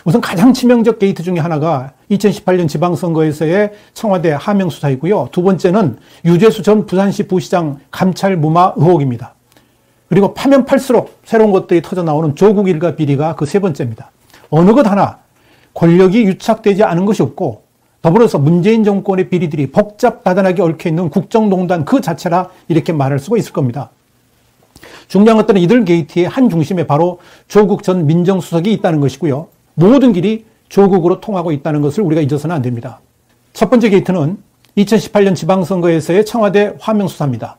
우선 가장 치명적 게이트 중에 하나가 2018년 지방선거에서의 청와대 하명 수사이고요. 두 번째는 유재수 전 부산시 부시장 감찰 무마 의혹입니다. 그리고 파면 팔수록 새로운 것들이 터져 나오는 조국 일가 비리가 그 세 번째입니다. 어느 것 하나 권력이 유착되지 않은 것이 없고 더불어서 문재인 정권의 비리들이 복잡다단하게 얽혀있는 국정농단 그 자체라 이렇게 말할 수가 있을 겁니다. 중요한 것들은 이들 게이트의 한 중심에 바로 조국 전 민정수석이 있다는 것이고요. 모든 길이 조국으로 통하고 있다는 것을 우리가 잊어서는 안 됩니다. 첫 번째 게이트는 2018년 지방선거에서의 청와대 화명수사입니다.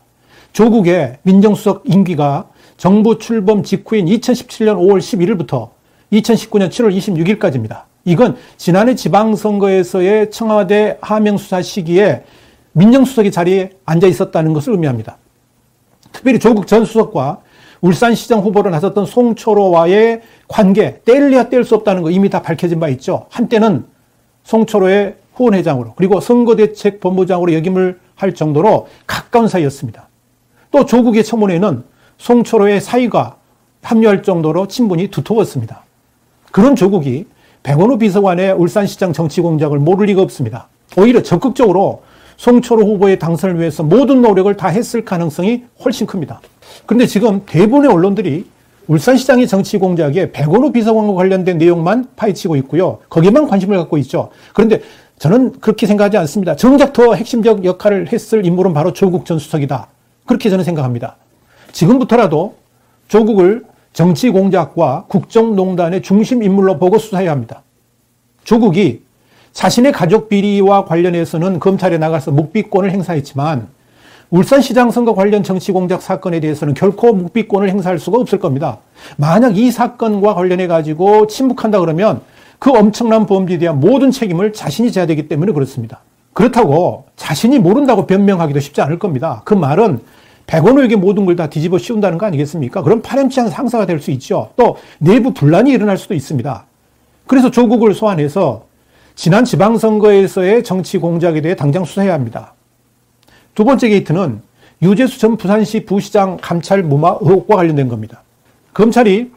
조국의 민정수석 임기가 정부 출범 직후인 2017년 5월 11일부터 2019년 7월 26일까지입니다. 이건 지난해 지방선거에서의 청와대 하명수사 시기에 민정수석이 자리에 앉아 있었다는 것을 의미합니다. 특별히 조국 전 수석과 울산시장 후보로 나섰던 송철호와의 관계, 뗄래야 뗄 수 없다는 거 이미 다 밝혀진 바 있죠. 한때는 송철호의 후원회장으로 그리고 선거대책본부장으로 역임을 할 정도로 가까운 사이였습니다. 또 조국의 청문회에는 송철호의 사위가 합류할 정도로 친분이 두터웠습니다. 그런 조국이 백원호 비서관의 울산시장 정치 공작을 모를 리가 없습니다. 오히려 적극적으로 송철호 후보의 당선을 위해서 모든 노력을 다 했을 가능성이 훨씬 큽니다. 그런데 지금 대부분의 언론들이 울산시장의 정치 공작에 백원호 비서관과 관련된 내용만 파헤치고 있고요. 거기에만 관심을 갖고 있죠. 그런데 저는 그렇게 생각하지 않습니다. 정작 더 핵심적 역할을 했을 인물은 바로 조국 전 수석이다. 그렇게 저는 생각합니다. 지금부터라도 조국을 정치 공작과 국정농단의 중심 인물로 보고 수사해야 합니다. 조국이 자신의 가족 비리와 관련해서는 검찰에 나가서 묵비권을 행사했지만 울산시장 선거 관련 정치 공작 사건에 대해서는 결코 묵비권을 행사할 수가 없을 겁니다. 만약 이 사건과 관련해 가지고 침묵한다 그러면 그 엄청난 범죄에 대한 모든 책임을 자신이 져야 되기 때문에 그렇습니다. 그렇다고 자신이 모른다고 변명하기도 쉽지 않을 겁니다. 그 말은 백원호에게 모든 걸 다 뒤집어 씌운다는 거 아니겠습니까? 그럼 파렴치한 상사가 될 수 있죠. 또 내부 분란이 일어날 수도 있습니다. 그래서 조국을 소환해서 지난 지방선거에서의 정치 공작에 대해 당장 수사해야 합니다. 두 번째 게이트는 유재수 전 부산시 부시장 감찰 무마 의혹과 관련된 겁니다. 검찰이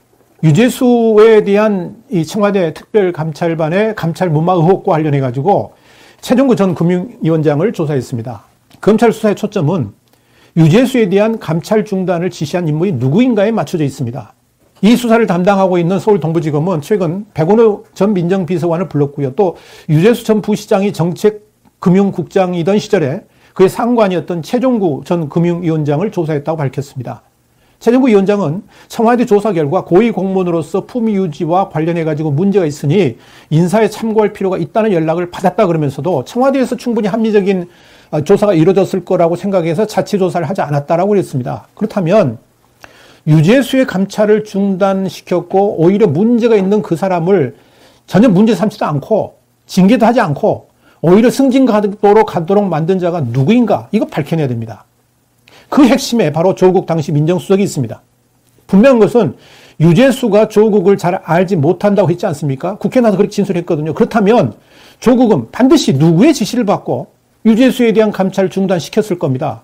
유재수에 대한 이 청와대 특별감찰반의 감찰 무마 의혹과 관련해 가지고 최종구 전 금융위원장을 조사했습니다. 검찰 수사의 초점은 유재수에 대한 감찰 중단을 지시한 인물이 누구인가에 맞춰져 있습니다. 이 수사를 담당하고 있는 서울동부지검은 최근 백원호 전 민정비서관을 불렀고요. 또 유재수 전 부시장이 정책금융국장이던 시절에 그의 상관이었던 최종구 전 금융위원장을 조사했다고 밝혔습니다. 최종구 위원장은 청와대 조사 결과 고위공무원으로서 품위 유지와 관련해가지고 문제가 있으니 인사에 참고할 필요가 있다는 연락을 받았다 그러면서도 청와대에서 충분히 합리적인 조사가 이루어졌을 거라고 생각해서 자체 조사를 하지 않았다라고 그랬습니다. 그렇다면 유재수의 감찰을 중단시켰고 오히려 문제가 있는 그 사람을 전혀 문제 삼지도 않고 징계도 하지 않고 오히려 승진가도로 가도록 만든 자가 누구인가? 이거 밝혀내야 됩니다. 그 핵심에 바로 조국 당시 민정수석이 있습니다. 분명한 것은 유재수가 조국을 잘 알지 못한다고 했지 않습니까? 국회에 나서 그렇게 진술했거든요. 그렇다면 조국은 반드시 누구의 지시를 받고 유재수에 대한 감찰을 중단시켰을 겁니다.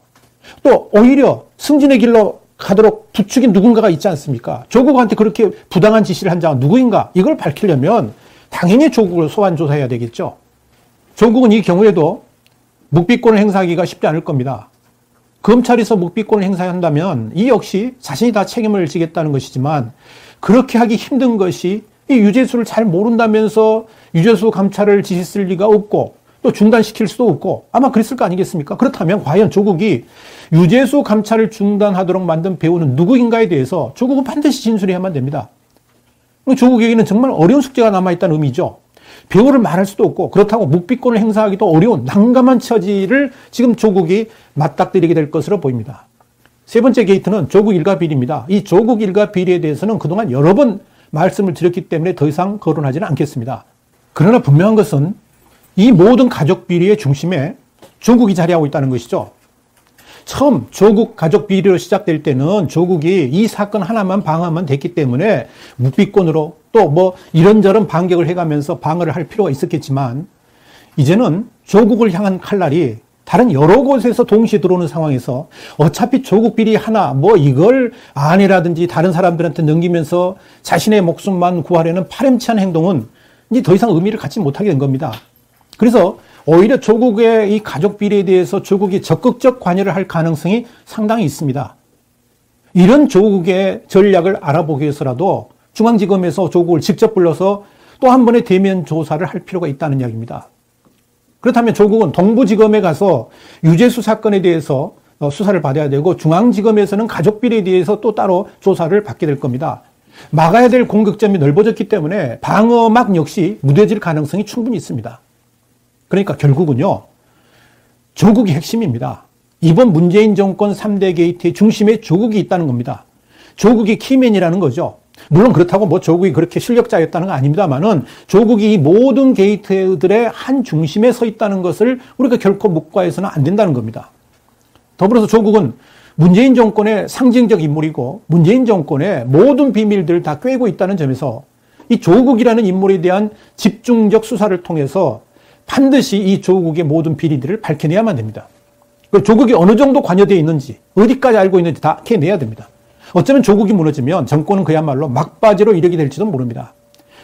또 오히려 승진의 길로 가도록 부추긴 누군가가 있지 않습니까? 조국한테 그렇게 부당한 지시를 한 자가 누구인가? 이걸 밝히려면 당연히 조국을 소환 조사해야 되겠죠. 조국은 이 경우에도 묵비권을 행사하기가 쉽지 않을 겁니다. 검찰에서 묵비권을 행사한다면 이 역시 자신이 다 책임을 지겠다는 것이지만 그렇게 하기 힘든 것이 이 유재수를 잘 모른다면서 유재수 감찰을 지시했을 리가 없고 또 중단시킬 수도 없고 아마 그랬을 거 아니겠습니까? 그렇다면 과연 조국이 유재수 감찰을 중단하도록 만든 배우는 누구인가에 대해서 조국은 반드시 진술해야만 됩니다. 조국에게는 정말 어려운 숙제가 남아있다는 의미죠. 배우를 말할 수도 없고 그렇다고 묵비권을 행사하기도 어려운 난감한 처지를 지금 조국이 맞닥뜨리게 될 것으로 보입니다. 세 번째 게이트는 조국 일가 비리입니다. 이 조국 일가 비리에 대해서는 그동안 여러 번 말씀을 드렸기 때문에 더 이상 거론하지는 않겠습니다. 그러나 분명한 것은 이 모든 가족 비리의 중심에 조국이 자리하고 있다는 것이죠. 처음 조국 가족 비리로 시작될 때는 조국이 이 사건 하나만 방어하면 됐기 때문에 묵비권으로 또 뭐 이런저런 반격을 해가면서 방어를 할 필요가 있었겠지만 이제는 조국을 향한 칼날이 다른 여러 곳에서 동시에 들어오는 상황에서 어차피 조국 비리 하나 뭐 이걸 아내라든지 다른 사람들한테 넘기면서 자신의 목숨만 구하려는 파렴치한 행동은 이제 더 이상 의미를 갖지 못하게 된 겁니다. 그래서 오히려 조국의 이 가족 비리에 대해서 조국이 적극적 관여를 할 가능성이 상당히 있습니다. 이런 조국의 전략을 알아보기 위해서라도 중앙지검에서 조국을 직접 불러서 또 한 번의 대면 조사를 할 필요가 있다는 이야기입니다. 그렇다면 조국은 동부지검에 가서 유재수 사건에 대해서 수사를 받아야 되고 중앙지검에서는 가족 비리에 대해서 또 따로 조사를 받게 될 겁니다. 막아야 될 공격점이 넓어졌기 때문에 방어막 역시 무뎌질 가능성이 충분히 있습니다. 그러니까 결국은요, 조국이 핵심입니다. 이번 문재인 정권 3대 게이트의 중심에 조국이 있다는 겁니다. 조국이 키맨이라는 거죠. 물론 그렇다고 뭐 조국이 그렇게 실력자였다는 건 아닙니다만은 조국이 이 모든 게이트들의 한 중심에 서 있다는 것을 우리가 결코 묵과해서는 안 된다는 겁니다. 더불어서 조국은 문재인 정권의 상징적 인물이고 문재인 정권의 모든 비밀들을 다 꿰고 있다는 점에서 이 조국이라는 인물에 대한 집중적 수사를 통해서 반드시 이 조국의 모든 비리들을 밝혀내야만 됩니다. 조국이 어느 정도 관여되어 있는지, 어디까지 알고 있는지 다 캐내야 됩니다. 어쩌면 조국이 무너지면 정권은 그야말로 막바지로 이르게 될지도 모릅니다.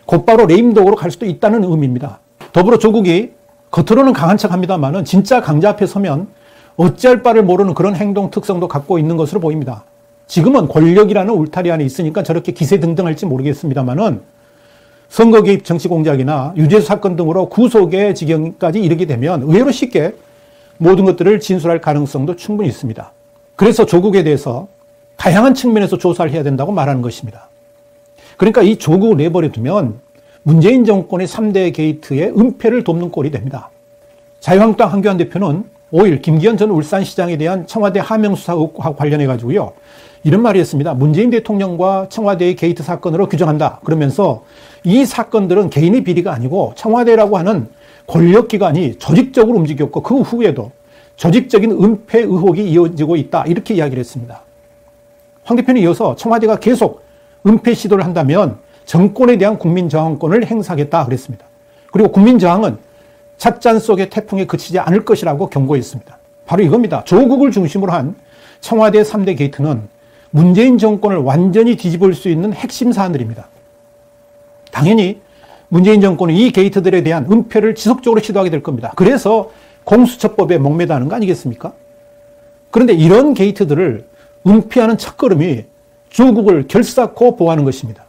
곧바로 레임덕으로 갈 수도 있다는 의미입니다. 더불어 조국이 겉으로는 강한 척합니다만은 진짜 강자 앞에 서면 어찌할 바를 모르는 그런 행동 특성도 갖고 있는 것으로 보입니다. 지금은 권력이라는 울타리 안에 있으니까 저렇게 기세등등할지 모르겠습니다만은 선거 개입 정치 공작이나 유재수 사건 등으로 구속의 지경까지 이르게 되면 의외로 쉽게 모든 것들을 진술할 가능성도 충분히 있습니다. 그래서 조국에 대해서 다양한 측면에서 조사를 해야 된다고 말하는 것입니다. 그러니까 이 조국을 내버려 두면 문재인 정권의 3대 게이트의 은폐를 돕는 꼴이 됩니다. 자유한국당 한교안 대표는 5일 김기현 전 울산시장에 대한 청와대 하명수사 의혹과 관련해가지고요, 이런 말을 했습니다. 문재인 대통령과 청와대의 게이트 사건으로 규정한다. 그러면서 이 사건들은 개인의 비리가 아니고 청와대라고 하는 권력기관이 조직적으로 움직였고 그 후에도 조직적인 은폐 의혹이 이어지고 있다. 이렇게 이야기를 했습니다. 황 대표는 이어서 청와대가 계속 은폐 시도를 한다면 정권에 대한 국민저항권을 행사하겠다 그랬습니다. 그리고 국민저항은 찻잔 속의 태풍에 그치지 않을 것이라고 경고했습니다. 바로 이겁니다. 조국을 중심으로 한 청와대 3대 게이트는 문재인 정권을 완전히 뒤집을 수 있는 핵심 사안들입니다. 당연히 문재인 정권은 이 게이트들에 대한 은폐를 지속적으로 시도하게 될 겁니다. 그래서 공수처법에 목매다는 거 아니겠습니까? 그런데 이런 게이트들을 은폐하는 첫걸음이 조국을 결사코 보호하는 것입니다.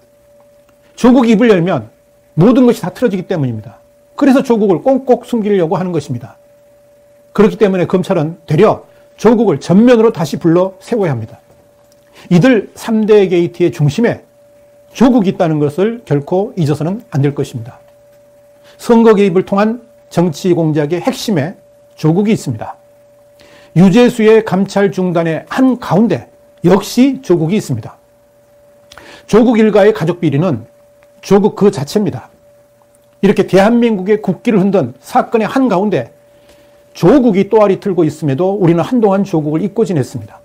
조국이 입을 열면 모든 것이 다 틀어지기 때문입니다. 그래서 조국을 꽁꽁 숨기려고 하는 것입니다. 그렇기 때문에 검찰은 되려 조국을 전면으로 다시 불러 세워야 합니다. 이들 3대 게이트의 중심에 조국이 있다는 것을 결코 잊어서는 안 될 것입니다. 선거 개입을 통한 정치 공작의 핵심에 조국이 있습니다. 유재수의 감찰 중단의 한가운데 역시 조국이 있습니다. 조국 일가의 가족 비리는 조국 그 자체입니다. 이렇게 대한민국의 국기를 흔든 사건의 한가운데 조국이 또아리 틀고 있음에도 우리는 한동안 조국을 잊고 지냈습니다.